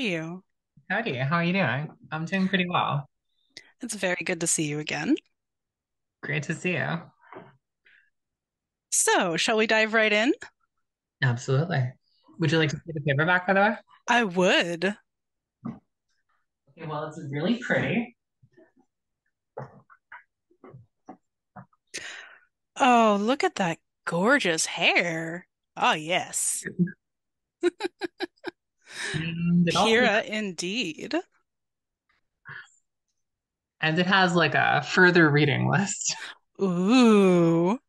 you? Howdy, how are you doing? I'm doing pretty well. It's very good to see you again. Great to see you. So, shall we dive right in? Absolutely. Would you like to see the paperback, by the way? I would. Okay, well, it's really pretty. Oh, look at that gorgeous hair. Oh, yes. And it also Kira indeed. and it has like a further reading list. Ooh.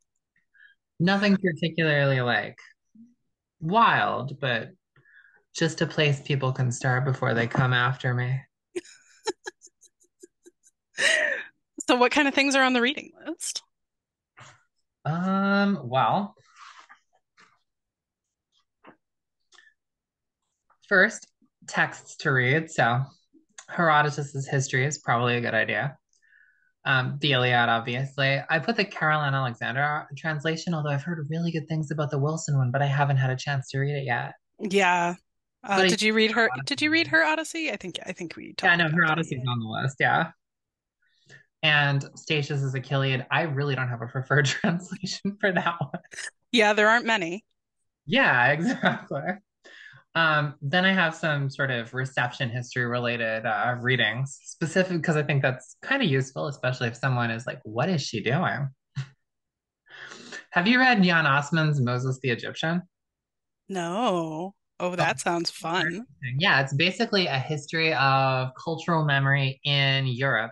Nothing particularly like wild, but just a place people can start before they come after me. So, what kind of things are on the reading list? Well, first, texts to read. So Herodotus's history is probably a good idea. The Iliad, obviously. I put the Caroline Alexander translation, although I've heard really good things about the Wilson one, but I haven't had a chance to read it yet. Yeah. But I Did you read her? Did you read her Odyssey? I think we yeah, talked no, about her that. Odyssey's on the list, yeah. And Statius is Achilleid. I really don't have a preferred translation for that one. Yeah, there aren't many. Yeah, exactly. Then I have some sort of reception history related readings, specific because I think that's kind of useful, especially if someone is like, "What is she doing?" Have you read Jan Osman's Moses the Egyptian? No. Oh, Oh, that sounds super fun. interesting. Yeah, it's basically a history of cultural memory in Europe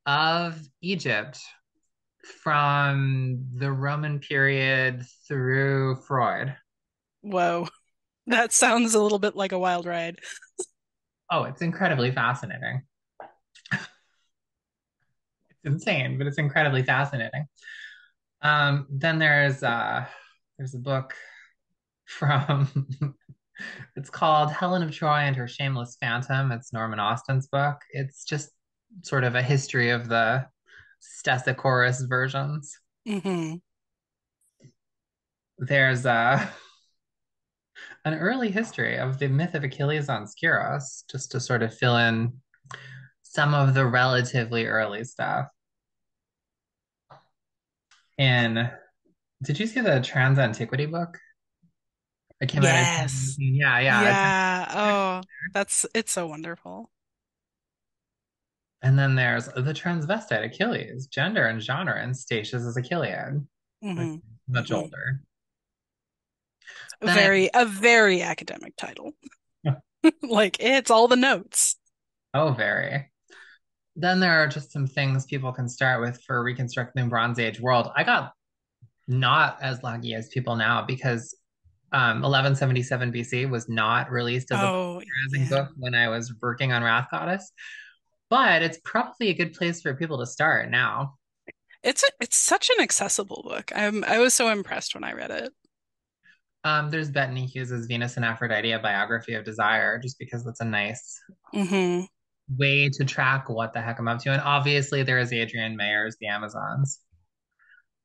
of Egypt from the Roman period through Freud. Whoa. That sounds a little bit like a wild ride. Oh, it's incredibly fascinating. It's insane, but it's incredibly fascinating. Then there's a book from it's called Helen of Troy and Her Shameless Phantom. It's Norman Austin's book. It's just sort of a history of the Stesichorus versions. Hmm. There's an early history of the myth of Achilles on Skyros, just to sort of fill in some of the relatively early stuff. And did you see the Trans Antiquity book? It came out in Yes. 2019. Yeah, yeah. Yeah. Oh, it's so wonderful. And then there's the transvestite Achilles, gender and genre, and Statius as Achilleid, like Hmm. much Hmm. older. Then I A very academic title. Like it's all the notes. oh very. Then there are just some things people can start with for reconstructing the Bronze Age world. I got not as lucky as people now because 1177 BC was not released as a Oh, popularizing yeah. book when I was working on Wrath Goddess, but it's probably a good place for people to start now. It's such an accessible book. I was so impressed when I read it. There's Bettany Hughes's Venus and Aphrodite, a biography of desire, just because that's a nice Hmm. way to track what the heck I'm up to. And obviously, there is Adrienne Mayer's The Amazons.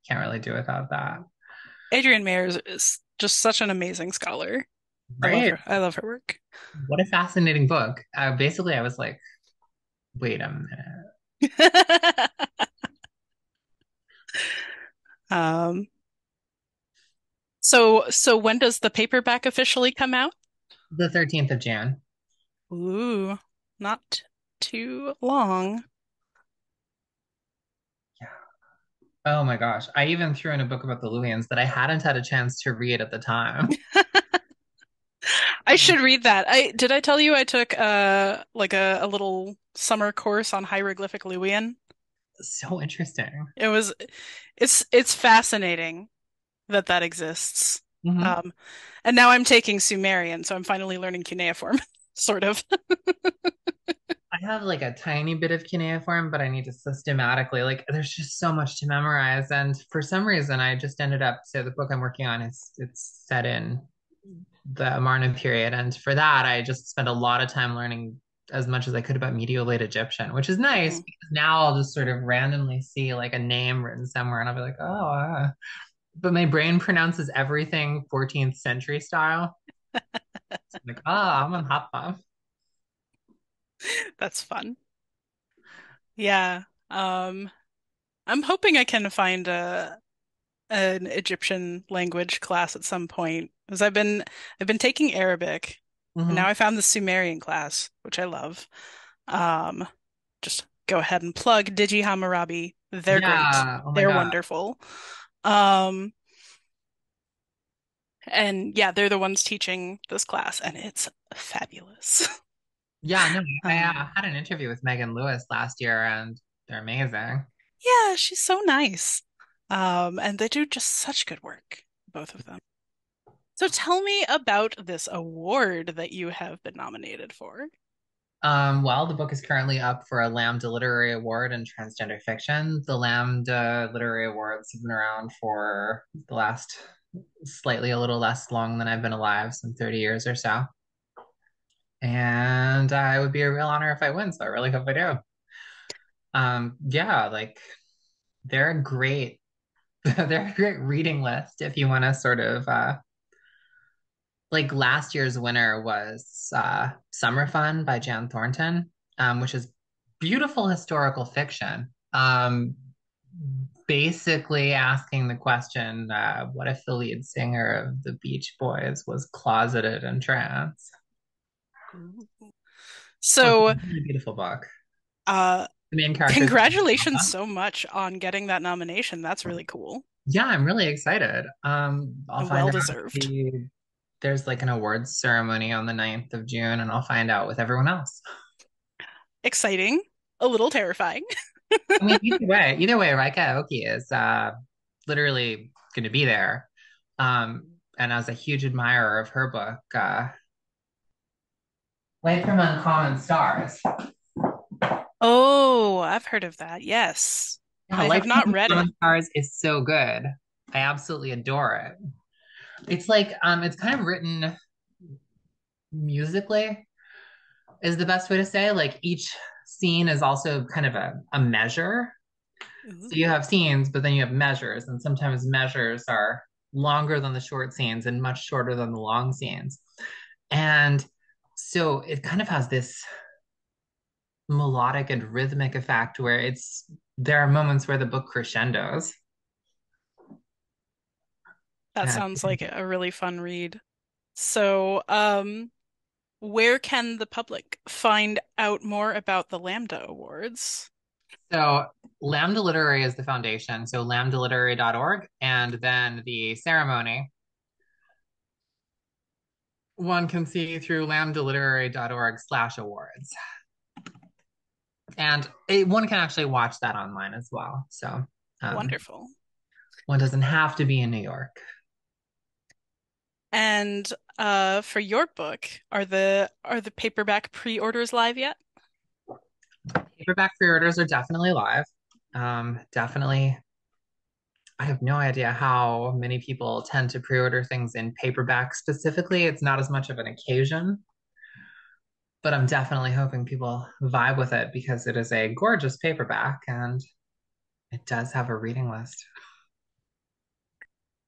Can't really do without that, Adrienne Mayer is just such an amazing scholar. I love right? her. I love her work. What a fascinating book. Basically, I was like, wait a minute. Um, so when does the paperback officially come out? The 13th of Jan. Ooh, not too long. Yeah. Oh my gosh. I even threw in a book about the Luwians that I hadn't had a chance to read at the time. I should read that. I tell you I took like a little summer course on hieroglyphic Luwian. So interesting. It was it's fascinating that that exists. Hmm. Um, and now I'm taking Sumerian, so I'm finally learning cuneiform, sort of. I have like a tiny bit of cuneiform, but I need to systematically, like, there's just so much to memorize. And for some reason, I just ended up, so the book I'm working on is it's set in the Amarna period. And for that, I just spent a lot of time learning as much as I could about medieval late Egyptian, which is nice Mhm. because now I'll just sort of randomly see like a name written somewhere and I'll be like, oh, but my brain pronounces everything 14th century style. So I'm like, I'm on hot. That's fun. Yeah. Um, I'm hoping I can find a an Egyptian language class at some point because I've been taking Arabic and Hmm. now I found the Sumerian class, which I love. Um, just go ahead and plug Digi Hammurabi. They're great. Yeah. Oh my They're God. wonderful. Um, and yeah, they're the ones teaching this class, and it's fabulous. Yeah, no, I Um, had an interview with Megan Lewis last year and they're amazing. yeah, she's so nice. And they do just such good work, both of them. So tell me about this award that you have been nominated for. Well, the book is currently up for a Lambda Literary Award in transgender fiction. The Lambda Literary Awards have been around for the last slightly a little less long than I've been alive, some 30 years or so. And it would be a real honor if I win, so I really hope I do. Yeah, like they're a great they're a great reading list if you want to sort of like last year's winner was Summer Fun by Jan Thornton, which is beautiful historical fiction. Basically asking the question, what if the lead singer of the Beach Boys was closeted and trans? Ooh. Oh, it's So, a really beautiful book. uh, The main character's congratulations so much on getting that nomination. That's really cool yeah, I'm really excited. I'll and find well out deserved. there's like an awards ceremony on the 9th of June and I'll find out with everyone else. Exciting, a little terrifying. I mean, either way, Rika Aoki is literally going to be there. And as a huge admirer of her book, Light from Uncommon Stars. Oh, I've heard of that. Yes. Yeah, I Light have from not read it. Uncommon Stars is so good. I absolutely adore it. It's like it's kind of written musically is the best way to say. Like each scene is also kind of a measure. So you Ooh, have scenes, but then you have measures, and sometimes measures are longer than the short scenes and much shorter than the long scenes. And so it kind of has this melodic and rhythmic effect where there are moments where the book crescendos. that And sounds like a really fun read. So, where can the public find out more about the Lambda Awards? so Lambda Literary is the foundation, so lambdaliterary.org, and then the ceremony one can see through lambdaliterary.org/awards. And one can actually watch that online as well. So um, Wonderful. one doesn't have to be in New York. And for your book, are the paperback pre-orders live yet? Paperback pre-orders are definitely live. Definitely, I have no idea how many people tend to pre-order things in paperback specifically. It's not as much of an occasion, but I'm definitely hoping people vibe with it because it is a gorgeous paperback and it does have a reading list.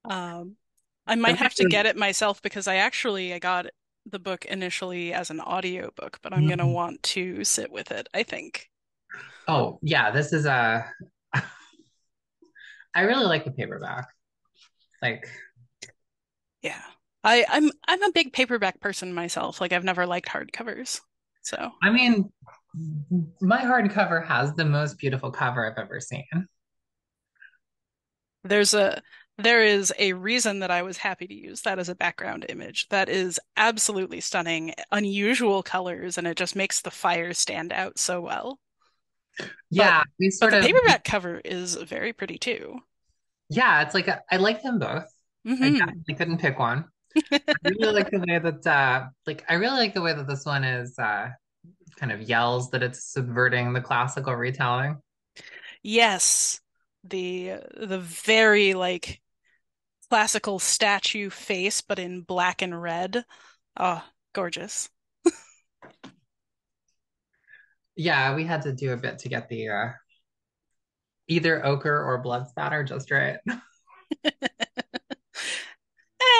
Um, I might That's have to actually, get it myself because I got the book initially as an audiobook, but I'm gonna mhm. want to sit with it, I think. Oh yeah, this is a. I really like the paperback. Like, Yeah. I'm a big paperback person myself. Like I've never liked hardcovers. So I mean, my hardcover has the most beautiful cover I've ever seen. there's a there is a reason that I was happy to use that as a background image. That is absolutely stunning, unusual colors, and it just makes the fire stand out so well. But Yeah, we but sort the of. paperback cover is very pretty too. Yeah, it's like I like them both. I Hmm. definitely couldn't pick one. I really like the way that I really like the way that this one is kind of yells that it's subverting the classical retelling. Yes, the very like classical statue face, but in black and red. Oh, gorgeous. Yeah, we had to do a bit to get the either ochre or blood spatter just right.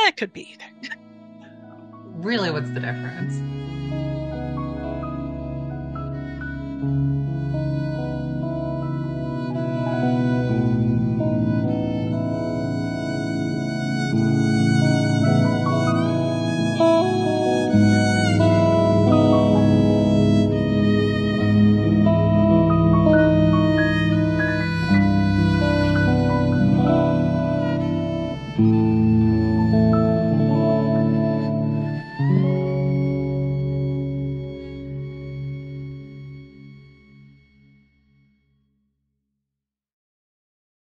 It could be either. Really, what's the difference?